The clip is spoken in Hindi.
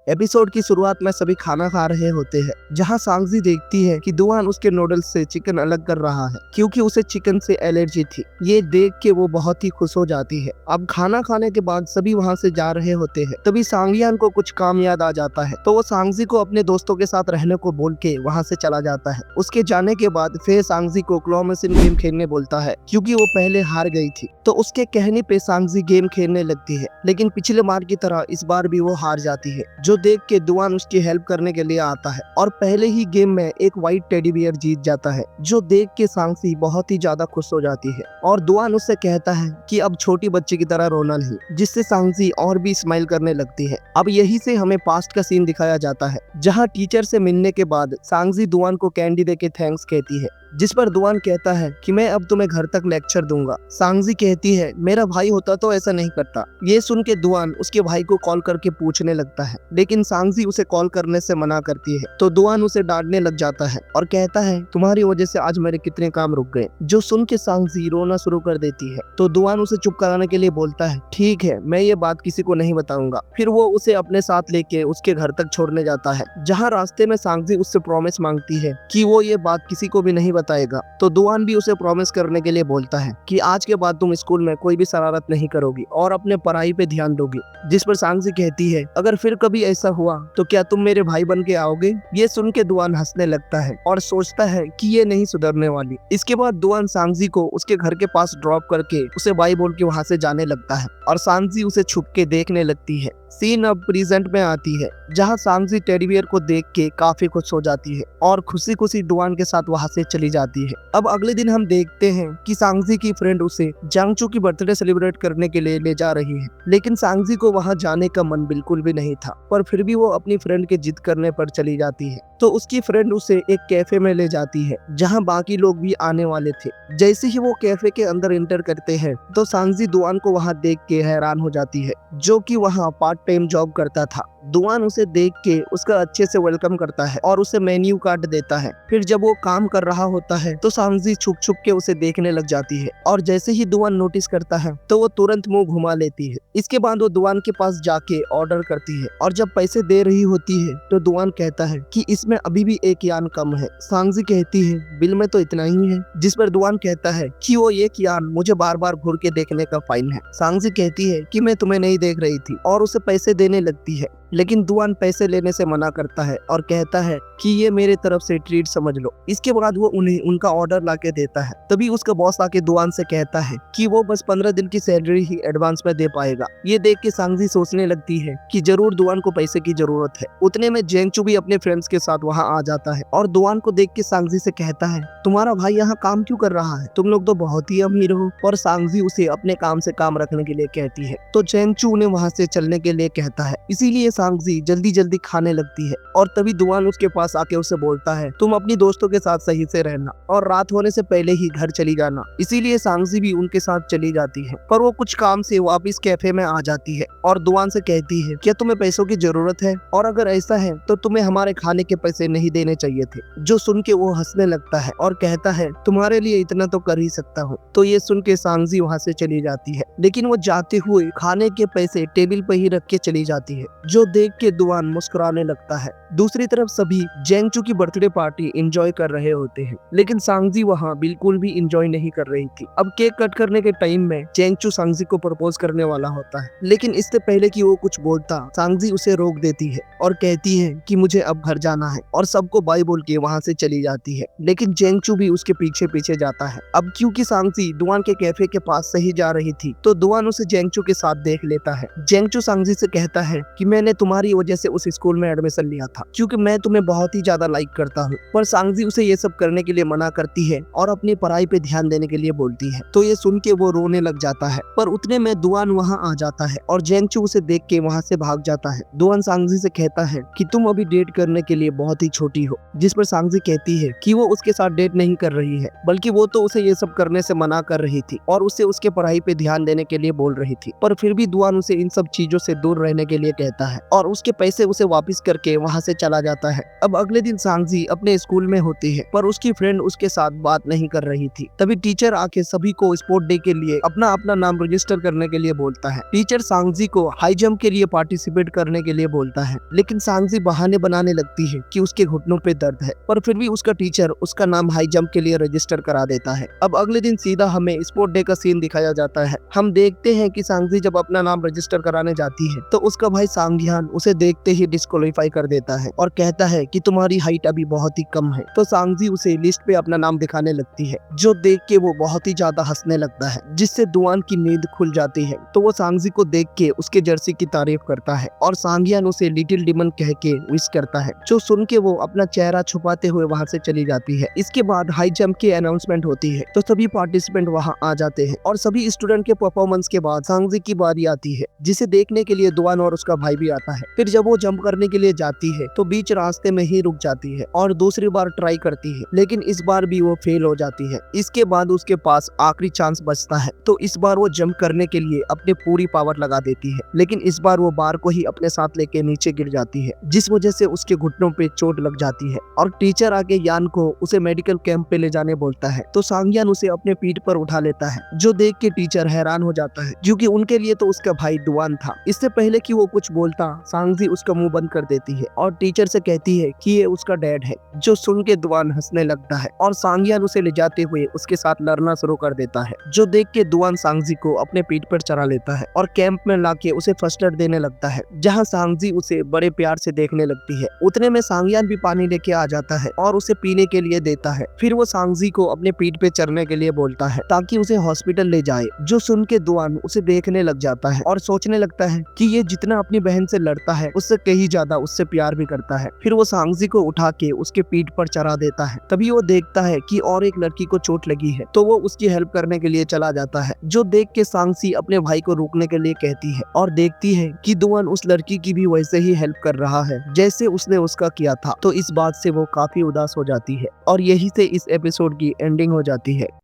एपिसोड की शुरुआत में सभी खाना खा रहे होते हैं, जहां सांगजी देखती है कि दुआन उसके नूडल्स से चिकन अलग कर रहा है क्योंकि उसे चिकन से एलर्जी थी। ये देख के वो बहुत ही खुश हो जाती है। अब खाना खाने के बाद सभी वहां से जा रहे होते हैं, तभी सांगियान को कुछ काम याद आ जाता है, तो वो सांगजी को अपने दोस्तों के साथ रहने को बोल के वहां से चला जाता है। उसके जाने के बाद फिर सांगजी को क्लॉ मशीन गेम खेलने बोलता है क्योंकि वो पहले हार गई थी। तो उसके कहने पे सांगजी गेम खेलने लगती है, लेकिन पिछले बार की तरह इस बार भी वो हार जाती है, जो देख के दुआन उसकी हेल्प करने के लिए आता है और पहले ही गेम में एक व्हाइट टेडी बियर जीत जाता है, जो देख के सांगजी बहुत ही ज्यादा खुश हो जाती है और दुआन उससे कहता है कि अब छोटी बच्ची की तरह रोना नहीं, जिससे सांगजी और भी स्माइल करने लगती है। अब यही से हमें पास्ट का सीन दिखाया जाता है, जहाँ टीचर से मिलने के बाद सांगजी दुआन को कैंडी दे के थैंक्स कहती है, जिस पर दुआन कहता है कि मैं अब तुम्हें घर तक लेक्चर दूंगा। सांगजी कहती है मेरा भाई होता तो ऐसा नहीं करता। ये सुन के दुआन उसके भाई को कॉल करके पूछने लगता है, लेकिन सांगजी उसे कॉल करने से मना करती है, तो दुआन उसे डांटने लग जाता है और कहता है तुम्हारी वजह से आज मेरे कितने काम रुक गए, जो सुन के सांगजी रोना शुरू कर देती है। तो दुआन उसे चुप कराने के लिए बोलता है ठीक है, मैं ये बात किसी को नहीं बताऊंगा। फिर वो उसे अपने साथ लेके उसके घर तक छोड़ने जाता है, जहाँ रास्ते में सांगजी उससे प्रॉमिस मांगती है कि वो ये बात किसी को भी नहीं बताएगा। तो दुआन भी उसे प्रॉमिस करने के लिए बोलता है कि आज के बाद तुम स्कूल में कोई भी शरारत नहीं करोगी और अपने पढ़ाई पे ध्यान दोगी। जिस पर सांगजी कहती है अगर फिर कभी ऐसा हुआ तो क्या तुम मेरे भाई बन के आओगे। ये सुन के दुआन हंसने लगता है और सोचता है कि ये नहीं सुधरने वाली। इसके बाद दुआन सांगजी को उसके घर के पास ड्रॉप करके उसे बाय बोल के वहाँ से जाने लगता है और सांगजी उसे छुप के देखने लगती है। सीन अब प्रेजेंट में आती है, जहाँ सांगजी टेडी बियर को देख के काफी खुश हो जाती है और खुशी खुशी दुआन के साथ वहाँ से चली जाती है। अब अगले दिन हम देखते हैं कि सांगजी की फ्रेंड उसे जांगचू की बर्थडे सेलिब्रेट करने के लिए ले जा रही है, लेकिन सांगजी को वहाँ जाने का मन बिल्कुल भी नहीं था, पर फिर भी वो अपनी फ्रेंड के जिद करने पर चली जाती है। तो उसकी फ्रेंड उसे एक कैफे में ले जाती है, जहाँ बाकी लोग भी आने वाले थे। जैसे ही वो कैफे के अंदर एंटर करते हैं तो सांगजी दुआन को वहाँ देख के हैरान हो जाती है, जो कि वहाँ पार्ट टाइम जॉब करता था। दुआन उसे देख के उसका अच्छे से वेलकम करता है और उसे मेन्यू कार्ड देता है। फिर जब वो काम कर रहा होता है तो सांगजी छुप छुप के उसे देखने लग जाती है और जैसे ही दुआन नोटिस करता है तो वो तुरंत मुंह घुमा लेती है। इसके बाद वो दुआन के पास जाके ऑर्डर करती है और जब पैसे दे रही होती है तो दुआन कहता है कि इसमें अभी भी एक यान कम है। सांगजी कहती है बिल में तो इतना ही है, जिस पर दुआन कहता है कि वो एक यान मुझे बार बार घूर के देखने का फाइन है। सांगजी कहती है कि मैं तुम्हें नहीं देख रही थी और उसे पैसे देने लगती है, लेकिन दुआन पैसे लेने से मना करता है और कहता है कि ये मेरे तरफ से ट्रीट समझ लो। इसके बाद वो उन्हें उनका ऑर्डर लाके देता है। तभी उसका बॉस आके दुआन से कहता है कि वो बस 15 दिन की सैलरी ही एडवांस में दे पाएगा। ये देख के सांगजी सोचने लगती है कि जरूर दुआन को पैसे की जरूरत है। उतने में जेंगचू भी अपने फ्रेंड्स के साथ वहाँ आ जाता है और दुआन को देख के सांगजी से कहता है तुम्हारा भाई यहाँ काम क्यों कर रहा है, तुम लोग तो बहुत ही अमीर हो। और सांगजी उसे अपने काम से काम रखने के लिए कहती है, तो जेंगचू उन्हें वहाँ से चलने के लिए कहता है। इसीलिए सांगजी जल्दी जल्दी खाने लगती है और तभी दुआन उसके पास आके उसे बोलता है तुम अपनी दोस्तों के साथ सही से रहना और रात होने से पहले ही घर चली जाना। इसीलिए सांगजी भी उनके साथ चली जाती है, पर वो कुछ काम से वापस कैफे में आ जाती है और दुआन से कहती है क्या तुम्हें पैसों की जरूरत है, और अगर ऐसा है तो तुम्हें हमारे खाने के पैसे नहीं देने चाहिए थे। जो सुन के वो हंसने लगता है और कहता है तुम्हारे लिए इतना तो कर ही सकता हूँ। तो ये सुन के सांगजी वहाँ से चली जाती है, लेकिन वो जाते हुए खाने के पैसे टेबल पे ही रख के चली जाती है, जो देख के दुआन मुस्कुराने लगता है। दूसरी तरफ सभी जेंगचू की बर्थडे पार्टी एंजॉय कर रहे होते हैं, लेकिन सांगजी वहाँ बिल्कुल भी एंजॉय नहीं कर रही थी। अब केक कट करने के टाइम में जेंगचू सांगजी को प्रपोज करने वाला होता है, लेकिन इससे पहले कि वो कुछ बोलता सांगजी उसे रोक देती है और कहती है कि मुझे अब घर जाना है और सबको बाय बोल के वहाँ से चली जाती है। लेकिन जेंगचू भी उसके पीछे पीछे जाता है। अब क्योंकि सांगजी दुआन के कैफे के पास से ही जा रही थी तो दुआन उसे जेंगचू के साथ देख लेता है। जेंगचू सांगजी से कहता है कि मैंने तुम्हारी वजह से उस स्कूल में एडमिशन लिया था क्योंकि मैं तुम्हें बहुत ही ज्यादा लाइक करता हूँ। पर सांगजी उसे ये सब करने के लिए मना करती है और अपनी पढ़ाई पे ध्यान देने के लिए बोलती है। तो ये सुन के वो रोने लग जाता है, पर उतने में दुआन वहाँ आ जाता है और जेंगचू उसे देख के वहाँ से भाग जाता है। दुआन सांगजी से कहता है कि तुम अभी डेट करने के लिए बहुत ही छोटी हो, जिस पर सांगजी कहती है कि वो उसके साथ डेट नहीं कर रही है, बल्कि वो तो उसे ये सब करने से मना कर रही थी और उसे उसके पढ़ाई पे ध्यान देने के लिए बोल रही थी। पर फिर भी दुआन उसे इन सब चीजों से दूर रहने के लिए कहता है और उसके पैसे उसे वापस करके वहाँ से चला जाता है। अब अगले दिन सांगजी अपने स्कूल में होती है, पर उसकी फ्रेंड उसके साथ बात नहीं कर रही थी। तभी टीचर आके सभी को स्पोर्ट डे के लिए अपना अपना नाम रजिस्टर करने के लिए बोलता है। टीचर सांगजी को हाई जंप के लिए पार्टिसिपेट करने के लिए बोलता है, लेकिन सांगजी बहाने बनाने लगती है कि उसके घुटनों पे दर्द है, पर फिर भी उसका टीचर उसका नाम हाई जंप के लिए रजिस्टर करा देता है। अब अगले दिन सीधा हमें स्पोर्ट डे का सीन दिखाया जाता है। हम देखते हैं कि सांगजी जब अपना नाम रजिस्टर कराने जाती है तो उसका भाई सांगह्यान उसे देखते ही डिस्क्वालीफाई कर देता है और कहता है कि तुम्हारी हाइट अभी बहुत ही कम है। तो सांगजी उसे लिस्ट पे अपना नाम दिखाने लगती है, जो देख के वो बहुत ही ज्यादा हंसने लगता है, जिससे दुआन की नींद खुल जाती है। तो वो सांगजी को देख के उसके जर्सी की तारीफ करता है और सांगह्यान उसे लिटिल डिमन कह के विश करता है, जो सुन के वो अपना चेहरा छुपाते हुए वहाँ से चली जाती है। इसके बाद हाई जंप की अनाउंसमेंट होती है, तो सभी पार्टिसिपेंट वहाँ आ जाते हैं और सभी स्टूडेंट के परफॉर्मेंस के बाद सांगजी की बारी आती है, जिसे देखने के लिए दुआन और उसका भाई भी आता है। फिर जब वो जंप करने के लिए जाती है तो बीच रास्ते में ही रुक जाती है और दूसरी बार ट्राई करती है, लेकिन इस बार भी वो फेल हो जाती है। इसके बाद उसके पास आखिरी चांस बचता है, तो इस बार वो जंप करने के लिए अपनी पूरी पावर लगा देती है, लेकिन इस बार वो बार को ही अपने साथ लेके नीचे गिर जाती है, जिस वजह से उसके घुटनों पे चोट लग जाती है और टीचर आके यान को उसे मेडिकल कैंप पे ले जाने बोलता है। तो सांगह्यान उसे अपने पीठ पर उठा लेता है, जो देख के टीचर हैरान हो जाता है, क्योंकि उनके लिए तो उसका भाई दुआन था। इससे पहले कि वो कुछ बोलता, सांगजी उसका मुंह बंद कर देती है और टीचर से कहती है कि ये उसका डैड है, जो सुन के दुआन हंसने लगता है और सांगह्यान उसे ले जाते हुए उसके साथ लड़ना शुरू कर देता है, जो देख के दुआन सांगजी को अपने पीठ पर चढ़ा लेता है और कैंप में लाके उसे फर्स्ट एड देने लगता है, जहाँ सांगजी उसे बड़े प्यार से देखने लगती है। उतने में सांगह्यान भी पानी लेके आ जाता है और उसे पीने के लिए देता है। फिर वो सांगजी को अपने पीठ पे चढ़ने के लिए बोलता है ताकि उसे हॉस्पिटल ले जाए, जो सुन के दुआन उसे देखने लग जाता है और सोचने लगता है कि ये जितना अपनी बहन से लड़ता है उससे कहीं ज्यादा उससे प्यार भी करता है। फिर वो सांगजी को उठा के उसके पीठ पर चढ़ा देता है। तभी वो देखता है कि और एक लड़की को चोट लगी है, तो वो उसकी हेल्प करने के लिए चला जाता है, जो देख के सांगजी अपने भाई को रोकने के लिए कहती है और देखती है कि दुआन उस लड़की की भी वैसे ही हेल्प कर रहा है जैसे उसने उसका किया था। तो इस बात से वो काफी उदास हो जाती है और यही से इस एपिसोड की एंडिंग हो जाती है।